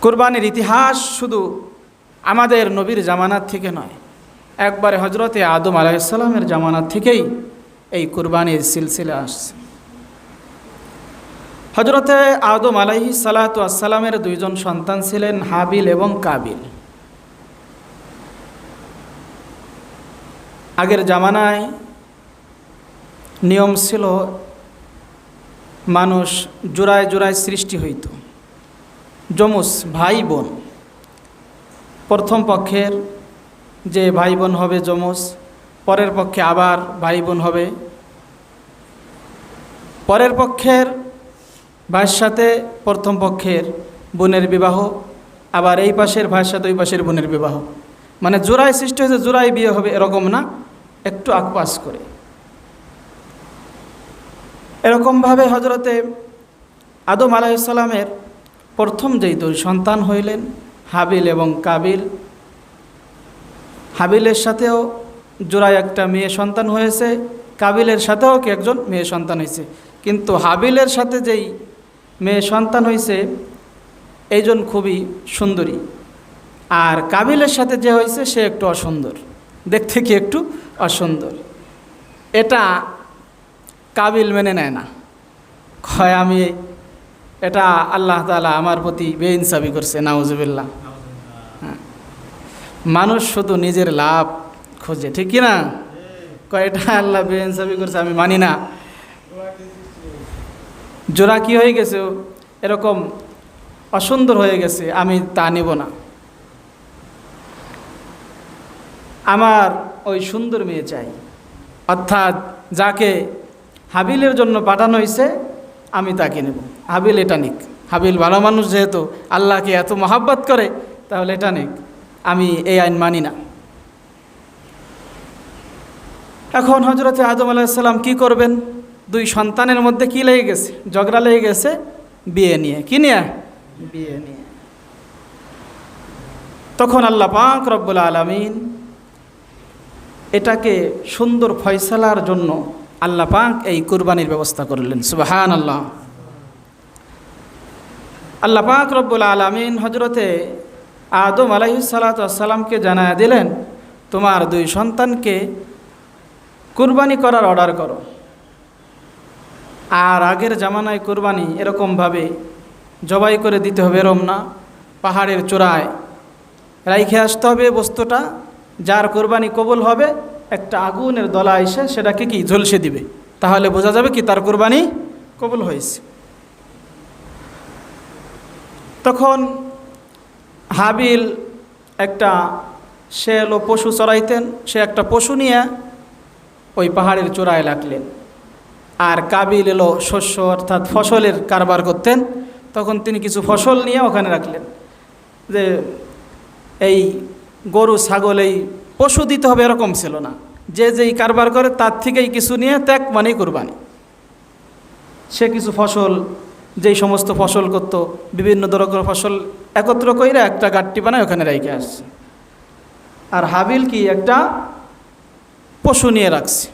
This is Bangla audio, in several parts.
কুরবানির ইতিহাস শুধু আমাদের নবীর জামানাত থেকে নয়, একবারে হজরতে আদম আলাইহিস সালামের জামানাত থেকেই এই কুরবানির সিলসিলা আসছে। হজরতে আদম আলাইহিস সালাতু ওয়াস সালামের দুইজন সন্তান ছিলেন হাবিল এবং কাবিল। আগের জামানায় নিয়ম ছিল মানুষ জোড়ায় জোড়ায় সৃষ্টি হইত, যমজ ভাই বোন। প্রথম পক্ষের যে ভাই বোন হবে যমজ, পরের পক্ষে আবার ভাই বোন হবে, পরের পক্ষের ভাইয়ের সাথে প্রথম পক্ষের বোনের বিবাহ, আবার এই পাশের ভাইয়ের সাথে ওই পাশের বোনের বিবাহ। মানে জোড়ায় সৃষ্টি হয়েছে, জোড়ায় বিয়ে হবে এরকম না, একটু আকপাস করে। এরকমভাবে হজরতে আদম আলাইহিস সালামের প্রথম যেই দুই সন্তান হইলেন হাবিল এবং কাবিল। হাবিলের সাথেও জোড়ায় একটা মেয়ে সন্তান হয়েছে, কাবিলের সাথেও কি একজন মেয়ে সন্তান হয়েছে। কিন্তু হাবিলের সাথে যেই মেয়ে সন্তান হয়েছে এইজন খুবই সুন্দরী, আর কাবিলের সাথে যে হয়েছে সে একটু অসুন্দর, দেখতে কি একটু অসুন্দর। এটা কাবিল মেনে নেয় না, কয় আমি এটা আল্লাহ তাআলা আমার প্রতি বেইনসাফি করছে, নাউজুবিল্লাহ। মানুষ শুধু নিজের লাভ খোঁজে, ঠিক কি না? কয় এটা আল্লাহ বেইনসাফি করছে, আমি মানি না। জোড়া কি হয়ে গেছে, এরকম অসুন্দর হয়ে গেছে, আমি তা নেব না। আমার ওই সুন্দর মেয়ে চাই, অর্থাৎ যাকে হাবিলের জন্য পাঠানো হয়েছে আমি তাকে নেব। হাবিল এটা নিক, হাবিল ভালো মানুষ, যেহেতু আল্লাহকে এত মহাব্বত করে, তাহলে এটা নিক, আমি এই আইন মানি না। এখন হজরতে আদম আলাইহিস সালাম কি করবেন? দুই সন্তানের মধ্যে কি লেগে গেছে? ঝগড়া লেগে গেছে বিয়ে নিয়ে। কি নিয়ে? বিয়ে নিয়ে। তখন আল্লাহ পাক রব্বুল আলামিন এটাকে সুন্দর ফয়সালার জন্য আল্লাহ পাক এই কুরবানির ব্যবস্থা করলেন। সুবহানাল্লাহ। আল্লাহ পাক রব্বুল আলামিন হজরতে আদম আলাইহিস সালাতু ওয়াস সালামকে জানায়া দিলেন, তোমার দুই সন্তানকে কুরবানি করার অর্ডার করো। আর আগের জামানায় কুরবানি এরকমভাবে জবাই করে দিতে হবে এরম না, পাহাড়ের চূড়ায় রাইখে আসতে হবে বস্তুটা, যার কুরবানি কবুল হবে একটা আগুনের দলা এসে সেটাকে কি ঝলসে দিবে, তাহলে বোঝা যাবে কি তার কুরবানি কবুল হয়েছে। তখন হাবিল একটা, সে এলো পশু চড়াইতেন, সে একটা পশু নিয়ে ওই পাহাড়ের চূড়ায় লাগলেন। আর কাবিল এলো শস্য অর্থাৎ ফসলের কারবার করতেন, তখন তিনি কিছু ফসল নিয়ে ওখানে রাখলেন, যে এই গরু ছাগল এই পশু দিতে হবে এরকম ছিল না, যে যেই কারবার করে তার থেকেই কিছু নিয়ে ত্যাগ মানেই কুরবানি। সে কিছু ফসল, যেই সমস্ত ফসল করত, বিভিন্ন ধরনের ফসল একত্র করে একটা গাট্টি বানায় ওখানে রেখে আসছে। আর হাবিল কি একটা পশু নিয়ে রাখছে।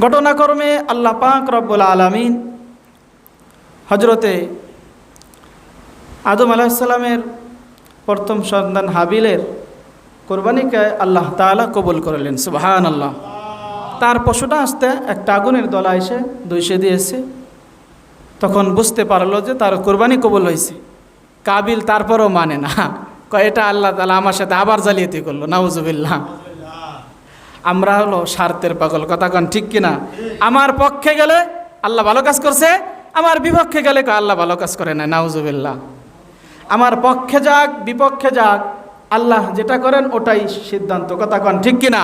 ঘটনাক্রমে আল্লাহ পাক রব্বুল আলামিন হজরতে আদম আলাইহিস সালামের প্রথম সন্তান হাবিলের কোরবানিকে আল্লাহ তাআলা কবুল করলেন। সুবহানাল্লাহ। তার পশুটা আসতে একটা আগুনের দলা এসে ধুইসে দিয়েছে, তখন বুঝতে পারলো যে তার কোরবানি কবুল হয়েছে। কাবিল তারপরও মানে না, কয় এটা আল্লাহ তাআলা আমার সাথে আবার জালিয়াতি করলো, নাউজুবিল্লাহ। আমরা হলো স্বার্থের পাগল, কথা কন ঠিক কিনা? আমার পক্ষে গেলে আল্লাহ ভালো কাজ করছে, আমার বিপক্ষে গেলে আল্লাহ ভালো কাজ করে না, নাউজুবিল্লাহ। আমার পক্ষে যাক বিপক্ষে যাক, আল্লাহ যেটা করেন ওটাই সিদ্ধান্ত, কথা কন ঠিক কিনা?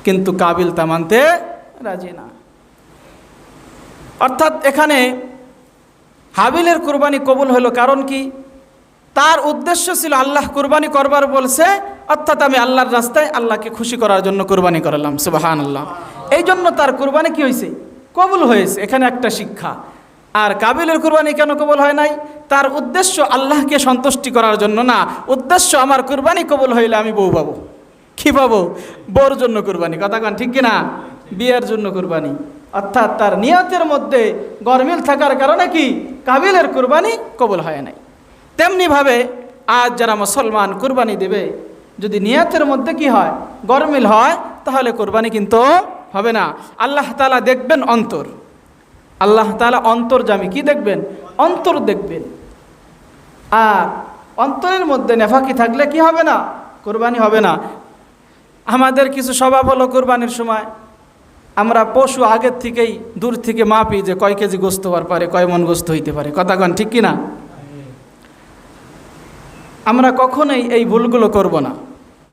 কিন্তু কাবিল তা মানতে রাজি না। অর্থাৎ এখানে হাবিলের কুরবানি কবুল হলো, কারণ কি? তার উদ্দেশ্য ছিল আল্লাহ কুরবানি করবার বলছে, অর্থাৎ আমি আল্লাহর রাস্তায় আল্লাহকে খুশি করার জন্য কুরবানি করলাম। সুবহানাল্লাহ। এই জন্য তার কুরবানি কি হয়েছে? কবুল হয়েছে। এখানে একটা শিক্ষা। আর কাবিলের কুরবানি কেন কবুল হয় নাই? তার উদ্দেশ্য আল্লাহকে সন্তুষ্টি করার জন্য না, উদ্দেশ্য আমার কুরবানি কবুল হইলে আমি বউ পাবো। কি পাবো? বউর জন্য কুরবানি, কথা কন ঠিক কিনা? বিয়ের জন্য কুরবানি। অর্থাৎ তার নিয়তের মধ্যে গরমিল থাকার কারণে কি কাবিলের কুরবানি কবুল হয় নাই। তেমনিভাবে আজ যারা মুসলমান কুরবানি দেবে, যদি নিয়তের মধ্যে কি হয় গরমিল হয়, তাহলে কুরবানি কিন্তু হবে না। আল্লাহ তাআলা দেখবেন অন্তর, আল্লাহ তাআলা অন্তর্যামী, কি দেখবেন? অন্তর দেখবেন। আর অন্তরের মধ্যে নেফাকি থাকলে কি হবে না? কুরবানি হবে না। আমাদের কিছু স্বভাব হলো কুরবানির সময় আমরা পশু আগের থেকেই দূর থেকে মাপি যে কয় কেজি গোস্ত হওয়ার পারে, কয় মন গোস্ত হইতে পারে। কথা কন ঠিক কিনা? আমরা কখনোই এই ভুলগুলো করব না।